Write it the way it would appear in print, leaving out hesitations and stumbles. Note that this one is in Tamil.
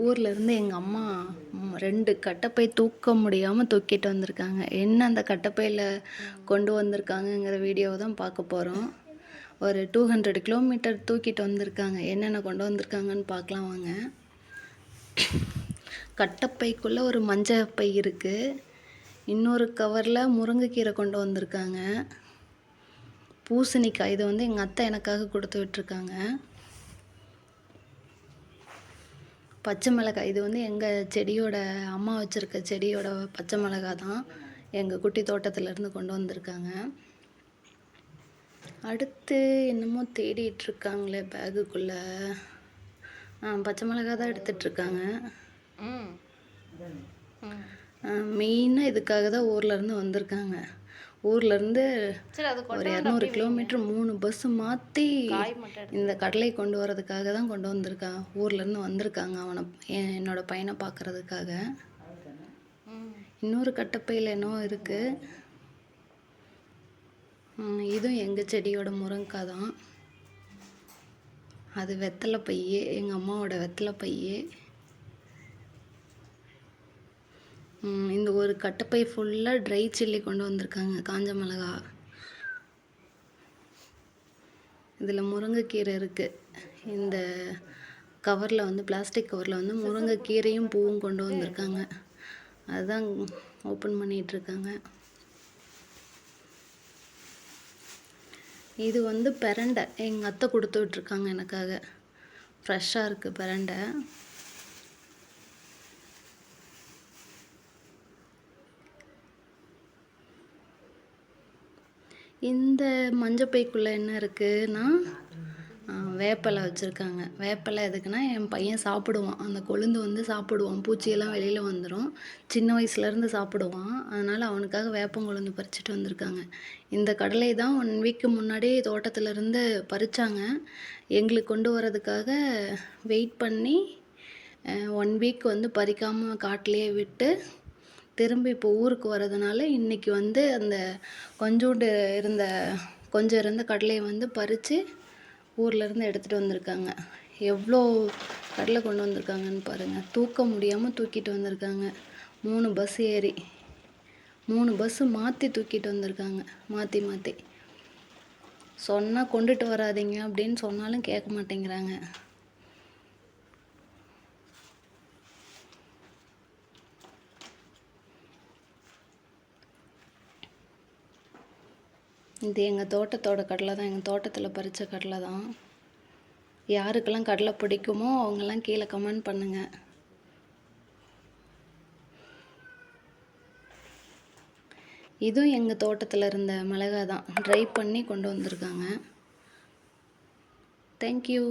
ஊர்லேருந்து எங்கள் அம்மா 2 கட்டப்பை தூக்க முடியாமல் தூக்கிட்டு வந்திருக்காங்க. என்ன அந்த கட்டப்பையில் கொண்டு வந்திருக்காங்கங்கிற வீடியோவை தான் பார்க்க போகிறோம். ஒரு 200 கிலோமீட்டர் தூக்கிட்டு வந்திருக்காங்க. என்னென்ன கொண்டு வந்திருக்காங்கன்னு பார்க்கலாம் வாங்க. கட்டப்பைக்குள்ளே ஒரு மஞ்சள் பை இருக்குது. இன்னொரு கவரில் முருங்கைக்கீரை கொண்டு வந்திருக்காங்க. பூசணிக்காய் இதை வந்து எங்கள் அத்தை எனக்காக கொடுத்து விட்டுருக்காங்க. பச்சை மிளகாய் இது வந்து எங்கள் செடியோட அம்மா வச்சுருக்க செடியோட பச்சை மிளகாய் தான். எங்கள் குட்டி தோட்டத்திலேருந்து கொண்டு வந்திருக்காங்க. அடுத்து என்னமோ தேடிட்டுருக்காங்களே பேகுக்குள்ளே. பச்சை மிளகாய் தான் எடுத்துகிட்ருக்காங்க. மெயினாக இதுக்காக தான் ஊர்லேருந்து வந்திருக்காங்க. ஊர்லேருந்து ஒரு 200 கிலோமீட்டர் 3 பஸ்ஸு மாற்றி இந்த கடலை கொண்டு வரதுக்காக தான் கொண்டு வந்திருக்காங்க. ஊர்லேருந்து வந்திருக்காங்க என்னோட பையனை பார்க்குறதுக்காக. இன்னொரு கட்டப்பையில் என்னவோ இருக்குது. இதுவும் எங்கள் செடியோட முருங்கைக்காய் தான். அது வெத்தலை பை, எங்கள் அம்மாவோட வெத்தலை பை. இந்த ஒரு கட்டப்பை ஃபுல்லாக ட்ரை சில்லி கொண்டு வந்திருக்காங்க, காஞ்ச மிளகா. இதில் முருங்கைக்கீரை இருக்குது. இந்த கவரில் வந்து பிளாஸ்டிக் கவரில் வந்து முருங்கைக்கீரையும் பூவும் கொண்டு வந்திருக்காங்க. அதுதான் ஓப்பன் பண்ணிகிட்ருக்காங்க. இது வந்து பிரண்டை எங்கள் அத்தை கொடுத்து விட்ருக்காங்க எனக்காக. ஃப்ரெஷ்ஷாக இருக்குது பிரண்டை. இந்த மஞ்சப்பைக்குள்ளே என்ன இருக்குன்னா வேப்பலை வச்சுருக்காங்க. வேப்பலை எதுக்குன்னா என் பையன் சாப்பிடுவான். அந்த கொழுந்து வந்து சாப்பிடுவான். பூச்சியெல்லாம் வெளியில் வந்துடும். சின்ன வயசுலேருந்து சாப்பிடுவான். அதனால் அவனுக்காக வேப்பங்கொழுந்து பறிச்சுட்டு வந்திருக்காங்க. இந்த கடலை தான் 1 வீக்கு முன்னாடி தோட்டத்திலேருந்து பறித்தாங்க. எங்களுக்கு கொண்டு வரதுக்காக வெயிட் பண்ணி 1 வீக் வந்து பறிக்காமல் காட்டிலேயே விட்டு திரும்பி இப்போ ஊருக்கு வரதுனால இன்றைக்கி வந்து அந்த கொஞ்சம் இருந்த கடலையை வந்து பறித்து ஊர்லேருந்து எடுத்துகிட்டு வந்திருக்காங்க. எவ்வளோ கடலை கொண்டு வந்திருக்காங்கன்னு பாருங்கள். தூக்க முடியாமல் தூக்கிட்டு வந்திருக்காங்க. 3 பஸ் ஏறி 3 பஸ்ஸு மாற்றி தூக்கிட்டு வந்திருக்காங்க. மாற்றி சொன்னால் கொண்டுட்டு வராதிங்க அப்படின்னு சொன்னாலும் கேட்க மாட்டேங்கிறாங்க. இது எங்கள் தோட்டத்தோட கடலை தான். எங்கள் தோட்டத்தில் பறித்த கடலை தான். யாருக்கெல்லாம் கடலை பிடிக்குமோ அவங்கெல்லாம் கீழே கமெண்ட் பண்ணுங்கள். இதுவும் எங்கள் தோட்டத்தில் இருந்த மிளகாய் தான். ட்ரை பண்ணி கொண்டு வந்திருக்காங்க. தேங்க்யூ.